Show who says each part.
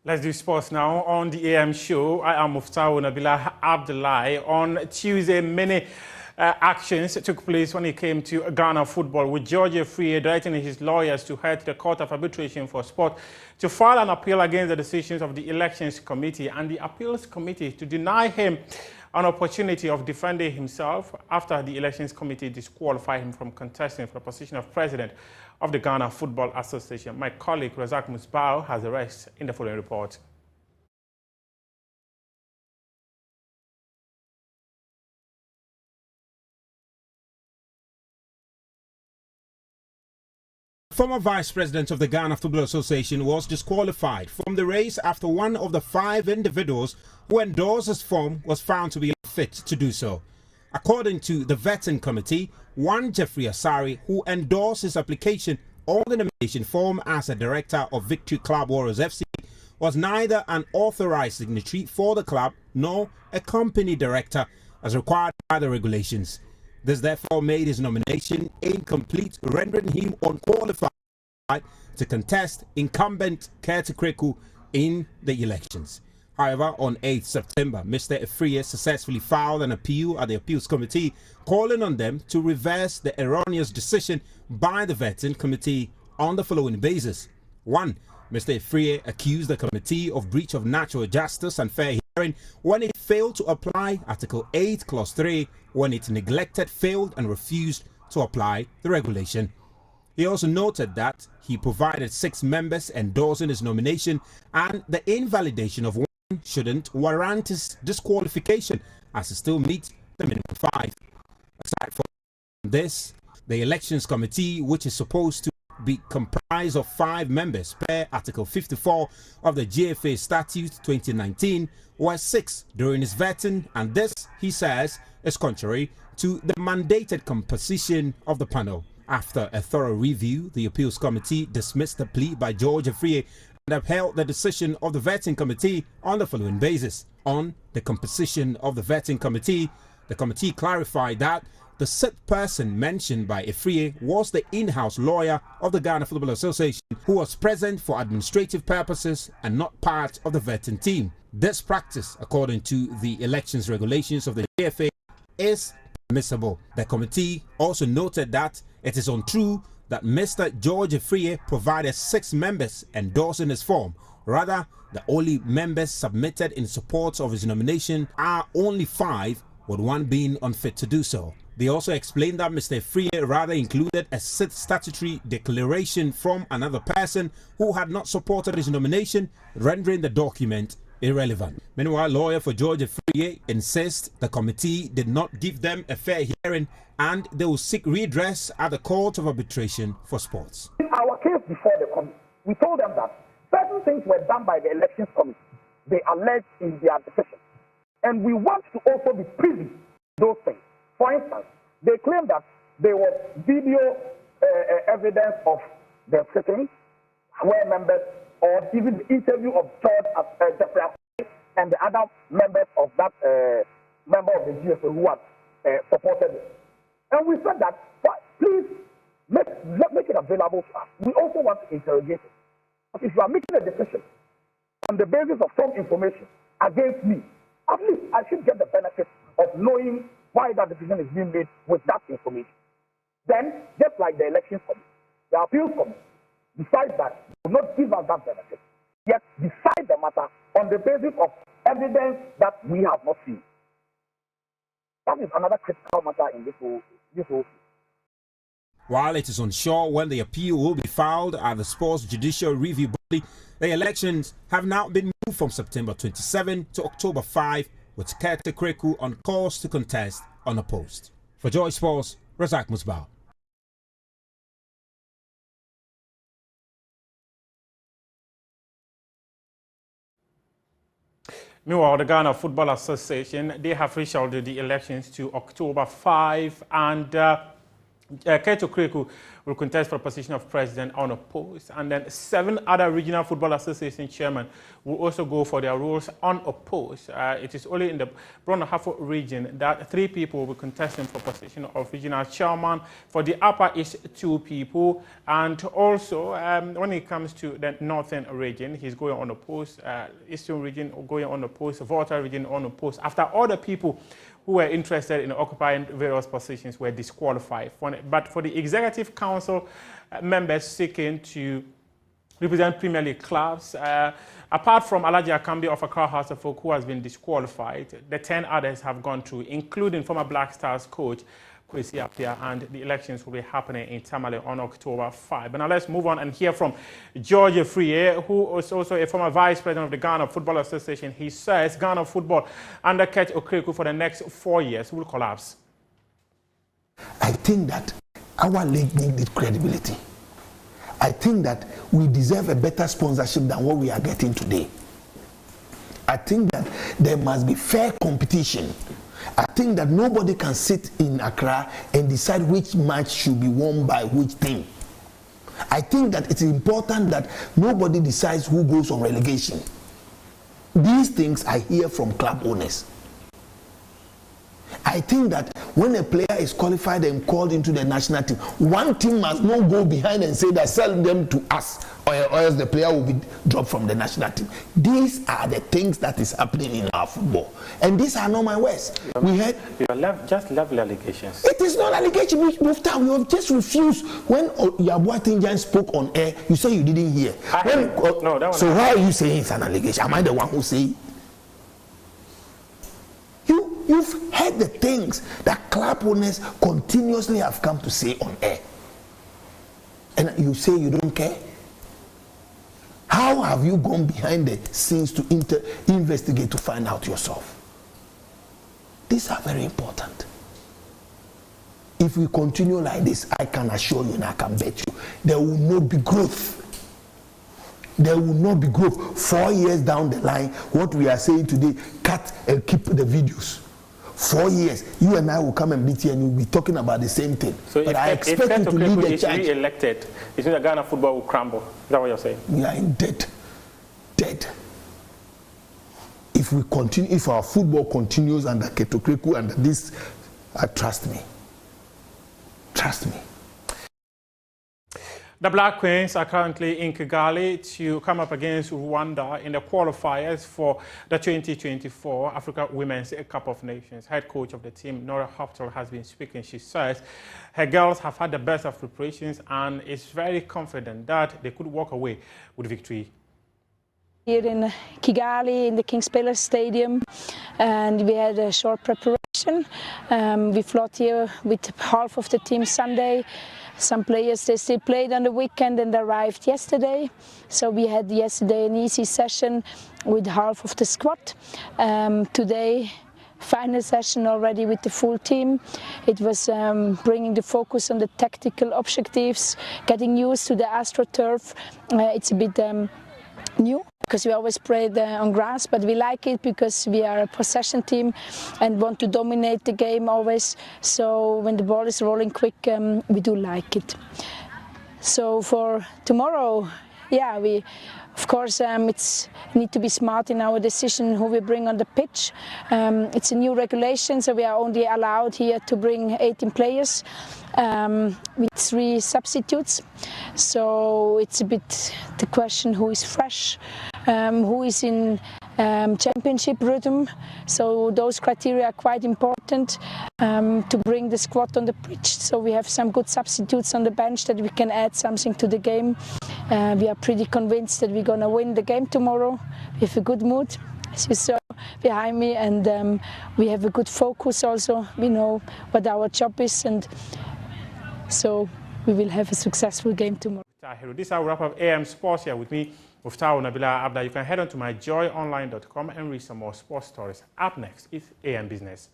Speaker 1: Let's do sports now on the AM show. I am Muftau Nabila Abdullahi. On Tuesday, many actions took place when it came to Ghana football, with George Afriyie directing his lawyers to head to the Court of Arbitration for Sport to file an appeal against the decisions of the Elections Committee and the Appeals Committee to deny him an opportunity of defending himself after the Elections Committee disqualified him from contesting for the position of president of the Ghana Football Association. My colleague Razak Musbao has the rest in the following report.
Speaker 2: Former Vice President of the Ghana Football Association was disqualified from the race after one of the 5 individuals who endorsed his form was found to be unfit to do so. According to the vetting committee, one Jeffrey Asari, who endorsed his application on the nomination form as a director of Victory Club Warriors FC, was neither an authorized signatory for the club nor a company director as required by the regulations. This therefore made his nomination incomplete, rendering him unqualified to contest incumbent Kurtikreku in the elections. However, on 8th September, Mr. Afriyie successfully filed an appeal at the Appeals Committee, calling on them to reverse the erroneous decision by the Vetting Committee on the following basis. 1. Mr. Afriyie accused the committee of breach of natural justice and fair hearing when it failed to apply Article 8, Clause 3, when it neglected, failed, and refused to apply the regulation. He also noted that he provided 6 members endorsing his nomination, and the invalidation of one shouldn't warrant his disqualification, as he still meets the minimum 5. Aside from this, the Elections Committee, which is supposed to be comprised of 5 members per Article 54 of the GFA Statute 2019, was 6 during his vetting, and this, he says, is contrary to the mandated composition of the panel. After a thorough review, the Appeals Committee dismissed the plea by George Afriyie and upheld the decision of the Vetting Committee on the following basis. On the composition of the Vetting Committee, the committee clarified that the 6th person mentioned by Afriyie was the in-house lawyer of the Ghana Football Association, who was present for administrative purposes and not part of the vetting team. This practice, according to the elections regulations of the GFA, is permissible. The committee also noted that it is untrue that Mr. George Afriyie provided 6 members endorsing his form. Rather, the only members submitted in support of his nomination are only 5, with 1 being unfit to do so. They also explained that Mr. Afriyie rather included a statutory declaration from another person who had not supported his nomination, rendering the document irrelevant. Meanwhile, lawyer for George Afriyie insists the committee did not give them a fair hearing and they will seek redress at the Court of Arbitration for Sports.
Speaker 3: In our case before the committee, we told them that certain things were done by the Elections Committee. They alleged in their decision. And we want to also be privy to those things. For instance, they claim that there was video evidence of the sitting where members, or even the interview of George Jeffrey Afriyie and the other members of that member of the GFA who had supported it. And we said that, please make it available to us. We also want to interrogate it. But if you are making a decision on the basis of some information against me, at least I should get the benefit of knowing why that decision is being made with that information. Then, just like the Elections Committee, the Appeals Committee decides that will not give us that benefit, yet decide the matter on the basis of evidence that we have not seen. That is another critical matter in this whole thing.
Speaker 2: While it is unsure when the appeal will be filed at the Sports Judicial Review Body, the elections have now been moved from September 27 to October 5, with Kurtikreku on course to contest unopposed. For Joy Sports, Razak Musbao.
Speaker 1: Meanwhile, the Ghana Football Association, they have rescheduled the elections to October 5, and Keto Kreku will contest for the position of president unopposed, and then 7 other regional football association chairmen will also go for their roles unopposed. It is only in the Brong-Ahafo region that 3 people will be contesting for position of regional chairman. For the Upper East, 2 people, and also when it comes to the Northern region, he's going unopposed. Eastern region going unopposed. Volta region unopposed. After all the people who were interested in occupying various positions were disqualified. But for the Executive Council members seeking to represent Premier League clubs, apart from Alhaji Akambi of Accra House of Folk, who has been disqualified, the 10 others have gone through, including former Black Stars coach Kwesi Appiah, and the elections will be happening in Tamale on October 5. But now let's move on and hear from George Afriyie, who is also a former vice president of the Ghana Football Association. He says Ghana football under Kech Okreku for the next 4 years will collapse.
Speaker 4: I think that our league needs credibility. I think that we deserve a better sponsorship than what we are getting today. I think that there must be fair competition. I think that nobody can sit in Accra and decide which match should be won by which team. I think that it's important that nobody decides who goes on relegation. These things I hear from club owners. I think that when a player is qualified and called into the national team, one team must not go behind and say that sell them to us, or else the player will be dropped from the national team. These are the things that is happening in our football, and these are not my words. We had
Speaker 1: just level allegations.
Speaker 4: It is not allegation. We have just refused. When Yabua Tinjan spoke on air, you say you didn't hear. So why are you saying it's an allegation? Am I the one who say it? You've heard the things that club owners continuously have come to say on air. And you say you don't care? How have you gone behind the scenes to investigate to find out yourself? These are very important. If we continue like this, I can assure you and I can bet you, there will not be growth. There will not be growth. 4 years down the line, what we are saying today, cut and keep the videos. 4 years, you and I will come and meet here and we'll be talking about the same thing.
Speaker 1: So
Speaker 4: but I expect you to lead the charge.
Speaker 1: If re-elected, you think that Ghana football will crumble? Is that what you're saying?
Speaker 4: We are in dead. If we continue, if our football continues under Keto Kreku and this, trust me.
Speaker 1: The Black Queens are currently in Kigali to come up against Rwanda in the qualifiers for the 2024 Africa Women's Cup of Nations. Head coach of the team, Nora Hoptel, has been speaking. She says her girls have had the best of preparations and is very confident that they could walk away with victory.
Speaker 5: Here in Kigali, in the King's Palace Stadium, and we had a short preparation. We flew here with half of the team Sunday. Some players, they still played on the weekend and arrived yesterday. So we had yesterday an easy session with half of the squad. Today, final session already with the full team. It was bringing the focus on the tactical objectives, getting used to the AstroTurf. It's a bit new, because we always played on grass, but we like it because we are a possession team and want to dominate the game always. So when the ball is rolling quick, we do like it. So for tomorrow, yeah, we of course need to be smart in our decision who we bring on the pitch. It's a new regulation, so we are only allowed here to bring 18 players with 3 substitutes. So it's a bit the question who is fresh, who is in championship rhythm. So those criteria are quite important to bring the squad on the pitch. So we have some good substitutes on the bench that we can add something to the game. We are pretty convinced that we're going to win the game tomorrow. We have a good mood, as you saw behind me, and we have a good focus also. We know what our job is, and so we will have a successful game tomorrow.
Speaker 1: This is our wrap up AM Sports here with me, Muftau Nabila Abda. You can head on to myjoyonline.com and read some more sports stories. Up next is AM Business.